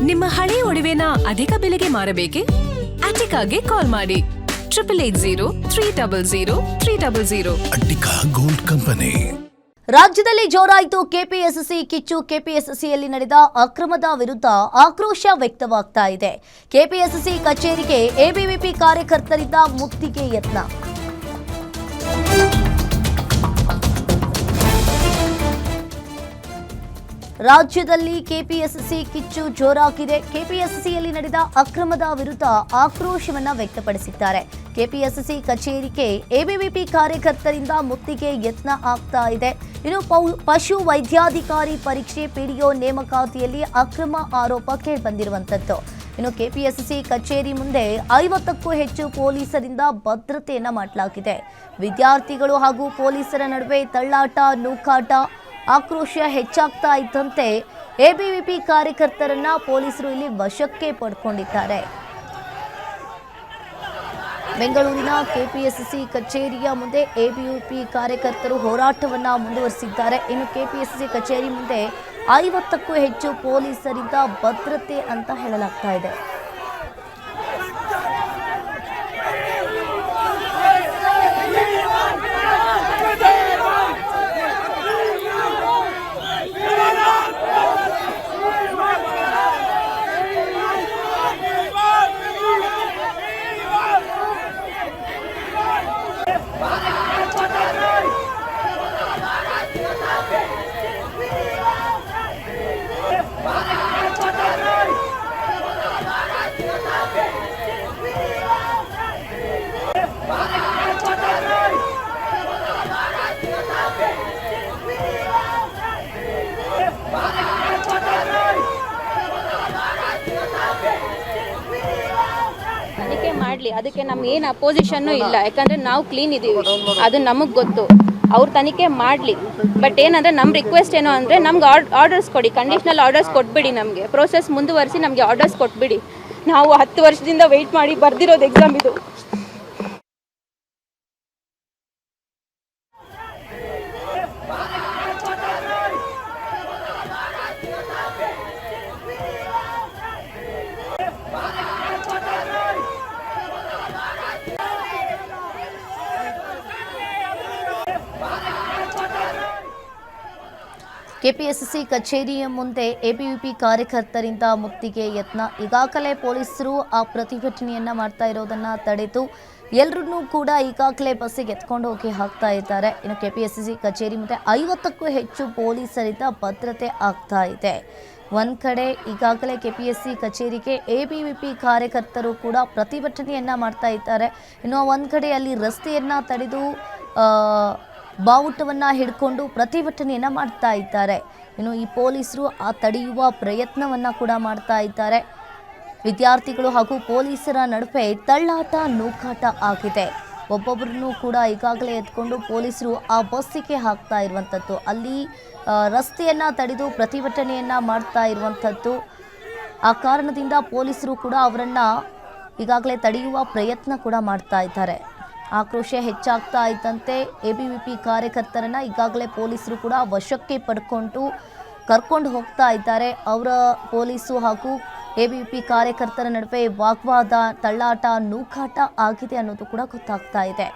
ನಿಮ್ಮ ಹಳೆ ಒಡವೆನ ಅಧಿಕ ಬೆಲೆಗೆ ಮಾರಬೇಕೆ? ಅಟಿಕಾಗೆ ಕಾಲ್ ಮಾಡಿ 8803000300. Attica gold company. ರಾಜ್ಯದಲ್ಲಿ ಜೋರಾಯಿತು ಕೆಪಿಎಸ್ಸಿ ಕಿಚ್ಚು. ಕೆಪಿಎಸ್ಸಿಯಲ್ಲಿ ನಡೆದ ಅಕ್ರಮದ ವಿರುದ್ಧ ಆಕ್ರೋಶ ವ್ಯಕ್ತವಾಗ್ತಾ ಇದೆ. ಕೆಪಿಎಸ್ಸಿ ಕಚೇರಿಗೆ ಎಬಿವಿಪಿ ಕಾರ್ಯಕರ್ತರಿಂದ ಮುತ್ತಿಗೆ ಯತ್ನ. ರಾಜ್ಯದಲ್ಲಿ ಕೆಪಿಎಸ್ಸಿ ಕಿಚ್ಚು ಜೋರಾಗಿದೆ. ಕೆಪಿಎಸ್ಸಿಯಲ್ಲಿ ನಡೆದ ಅಕ್ರಮದ ವಿರುದ್ಧ ಆಕ್ರೋಶವನ್ನ ವ್ಯಕ್ತಪಡಿಸಿದ್ದಾರೆ. ಕೆಪಿಎಸ್ಸಿ ಕಚೇರಿಗೆ ಎಬಿವಿಪಿ ಕಾರ್ಯಕರ್ತರಿಂದ ಮುತ್ತಿಗೆ ಯತ್ನ ಆಗ್ತಾ ಇದೆ. ಇನ್ನು ಪಶು ವೈದ್ಯಾಧಿಕಾರಿ ಪರೀಕ್ಷೆ ಪಿಡಿಒ ನೇಮಕಾತಿಯಲ್ಲಿ ಅಕ್ರಮ ಆರೋಪ ಕೇಳಿಬಂದಿರುವಂತದ್ದು. ಇನ್ನು ಕೆಪಿಎಸ್ಸಿ ಕಚೇರಿ ಮುಂದೆ 50ಕ್ಕೂ ಹೆಚ್ಚು ಪೊಲೀಸರಿಂದ ಭದ್ರತೆಯನ್ನ ಮಾಡಲಾಗಿದೆ. ವಿದ್ಯಾರ್ಥಿಗಳು ಹಾಗೂ ಪೊಲೀಸರ ನಡುವೆ ತಳ್ಳಾಟ, ನೂಕಾಟ, ಆಕ್ರೋಶ ಹೆಚ್ಚಾಗ್ತಾ ಇದ್ದಂತೆ ಎಬಿವಿಪಿ ಕಾರ್ಯಕರ್ತರನ್ನ ಪೊಲೀಸರು ಇಲ್ಲಿ ವಶಕ್ಕೆ ಪಡ್ಕೊಂಡಿದ್ದಾರೆ. ಬೆಂಗಳೂರಿನ ಕೆಪಿಎಸ್ಸಿ ಕಚೇರಿಯ ಮುಂದೆ ಎಬಿವಿಪಿ ಕಾರ್ಯಕರ್ತರು ಹೋರಾಟವನ್ನ ಮುಂದುವರಿಸಿದ್ದಾರೆ. ಇನ್ನು ಕೆಪಿಎಸ್ಸಿ ಕಚೇರಿ ಮುಂದೆ 50ಕ್ಕೂ ಹೆಚ್ಚು ಪೊಲೀಸರಿಂದ ಭದ್ರತೆ ಅಂತ ಹೇಳಲಾಗ್ತಾ ಇದೆ. ತನಿಖೆ ಮಾಡಲಿ, ಅದಕ್ಕೆ ನಮ್ಗೆ ಏನು ಅಪೋಸಿಷನ್ನು ಇಲ್ಲ. ಯಾಕಂದರೆ ನಾವು ಕ್ಲೀನ್ ಇದ್ದೀವಿ, ಅದು ನಮಗೆ ಗೊತ್ತು. ಅವ್ರು ತನಿಖೆ ಮಾಡಲಿ. ಬಟ್ ಏನಂದರೆ ನಮ್ಮ ರಿಕ್ವೆಸ್ಟ್ ಏನು ಅಂದರೆ ನಮ್ಗೆ ಆರ್ಡರ್ಸ್ ಕೊಡಿ, ಕಂಡೀಷ್ನಲ್ ಆರ್ಡರ್ಸ್ ಕೊಟ್ಬಿಡಿ. ನಮಗೆ ಪ್ರೋಸೆಸ್ ಮುಂದುವರಿಸಿ ನಮಗೆ ಆರ್ಡರ್ಸ್ ಕೊಟ್ಬಿಡಿ. ನಾವು 10 ವರ್ಷದಿಂದ ವೆಯ್ಟ್ ಮಾಡಿ ಬರ್ದಿರೋದು ಎಕ್ಸಾಮ್ ಇದು. ಕೆಪಿಎಸ್ಸಿ ಕಚೇರಿಯ ಮುಂದೆ ಎಬಿವಿಪಿ ಕಾರ್ಯಕರ್ತರಿಂದ ಮುತ್ತಿಗೆ ಯತ್ನ. ಈಗಾಗಲೇ ಪೊಲೀಸರು ಆ ಪ್ರತಿಭಟನೆಯನ್ನ ಮಾಡ್ತಾ ಇರೋದನ್ನ ತಡೆದು ಎಲ್ಲರನ್ನೂ ಕೂಡ ಈಗಾಗಲೇ ಬಸ್ಸಿಗೆ ಎತ್ಕೊಂಡು ಹೋಗಿ ಹಾಕ್ತಾ ಇದ್ದಾರೆ. ಇನ್ನು ಕೆಪಿಎಸ್ಸಿ ಕಚೇರಿ ಮುಂದೆ 50ಕ್ಕೂ ಹೆಚ್ಚು ಪೊಲೀಸರಿಂದ ಭದ್ರತೆ ಆಗ್ತಾ ಇದೆ. ಒಂದ್ ಕಡೆ ಈಗಾಗಲೇ ಕೆಪಿಎಸ್ಸಿ ಕಚೇರಿಗೆ ಎಬಿವಿಪಿ ಕಾರ್ಯಕರ್ತರು ಕೂಡ ಪ್ರತಿಭಟನೆಯನ್ನ ಮಾಡ್ತಾ ಇದ್ದಾರೆ. ಇನ್ನು ಒಂದ್ ಕಡೆ ಅಲ್ಲಿ ರಸ್ತೆಯನ್ನ ತಡೆದು ಬಾವುಟವನ್ನ ಹಿಡ್ಕೊಂಡು ಪ್ರತಿಭಟನೆಯನ್ನ ಮಾಡ್ತಾ ಇದ್ದಾರೆ. ಇನ್ನು ಈ ಪೊಲೀಸರು ಆ ತಡೆಯುವ ಪ್ರಯತ್ನವನ್ನ ಕೂಡ ಮಾಡ್ತಾ ಇದ್ದಾರೆ. ವಿದ್ಯಾರ್ಥಿಗಳು ಹಾಗೂ ಪೊಲೀಸರ ನಡುವೆ ತಳ್ಳಾಟ, ನೂಕಾಟ ಆಗಿದೆ. ಒಬ್ಬೊಬ್ಬರನ್ನು ಕೂಡ ಈಗಾಗಲೇ ಎತ್ಕೊಂಡು ಪೊಲೀಸರು ಆ ಬಸ್ಸಿಗೆ ಹಾಕ್ತಾ ಇರುವಂಥದ್ದು, ಅಲ್ಲಿ ರಸ್ತೆಯನ್ನ ತಡೆದು ಪ್ರತಿಭಟನೆಯನ್ನ ಮಾಡ್ತಾ ಇರುವಂಥದ್ದು. ಆ ಕಾರಣದಿಂದ ಪೊಲೀಸರು ಕೂಡ ಅವರನ್ನ ಈಗಾಗಲೇ ತಡೆಯುವ ಪ್ರಯತ್ನ ಕೂಡ ಮಾಡ್ತಾ ಇದ್ದಾರೆ. ಆಕ್ರೋಶ ಹೆಚ್ಚಾಗ್ತಾ ಇದ್ದಂತೆ ಎಬಿವಿಪಿ ಕಾರ್ಯಕರ್ತರನ್ನ ಈಗಾಗಲೇ ಪೊಲೀಸರು ಕೂಡ ವಶಕ್ಕೆ ಪಡ್ಕೊಂಡು ಕರ್ಕೊಂಡು ಹೋಗ್ತಾ ಇದ್ದಾರೆ. ಅವರ ಪೊಲೀಸು ಹಾಗೂ ಎಬಿವಿಪಿ ಕಾರ್ಯಕರ್ತರ ನಡುವೆ ವಾಗ್ವಾದ, ತಳ್ಳಾಟ, ನೂಕಾಟ ಆಗಿದೆ ಅನ್ನೋದು ಕೂಡ ಗೊತ್ತಾಗ್ತಾ ಇದೆ.